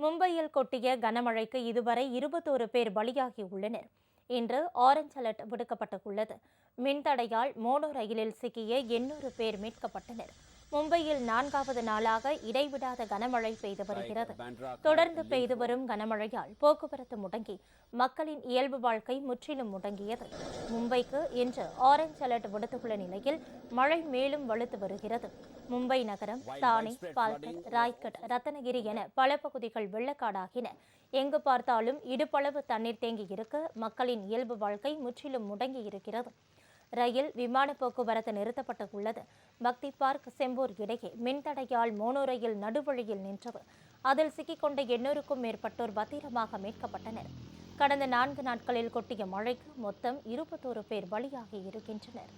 மும்பையில் கொட்டிய கனமழைக்கு இதுவரை 21 பேர் பலியாகியுள்ளனர். இன்று ஆரஞ்ச் அலர்ட் விடுக்கப்பட்டுள்ளது. மின்தடையால் மோனோ ரயிலில் சிக்கிய 800 பேர் மீட்கப்பட்டனர். மும்பையில் 4வது நாளாக இடைவிடாத கனமழை பெய்து வருகிறது. தொடர்ந்து பெய்து வரும் கனமழையால் போக்குவரத்து முடங்கி மக்களின் இயல்பு வாழ்க்கை முற்றிலும் முடங்கியது. மும்பைக்கு இன்று ஆரஞ்ச் அலர்ட் விடுத்துள்ள நிலையில் மழை மேலும் வலுத்து வருகிறது. மும்பை நகரம், தானே, பால்கர், ராய்கட், ரத்னகிரி என பல பகுதிகள் வெள்ளக்காடாகின. எங்கு பார்த்தாலும் இடுப்பளவு தண்ணீர் தேங்கி இருக்க மக்களின் இயல்பு வாழ்க்கை முற்றிலும் முடங்கி இருக்கிறது. ரயில், விமான போக்குவரத்து நிறுத்தப்பட்டுள்ளது. பக்தி பார்க், செம்பூர் இடையே மின்தடையால் மோனோ ரயில் நடுவழியில் நின்றது. அதில் சிக்கிக்கொண்ட 800க்கும் மேற்பட்டோர் பத்திரமாக மீட்கப்பட்டனர். கடந்த 4 நாட்களில் கொட்டிய மழைக்கு மொத்தம் 21 பேர் பலியாகி இருக்கின்றனர்.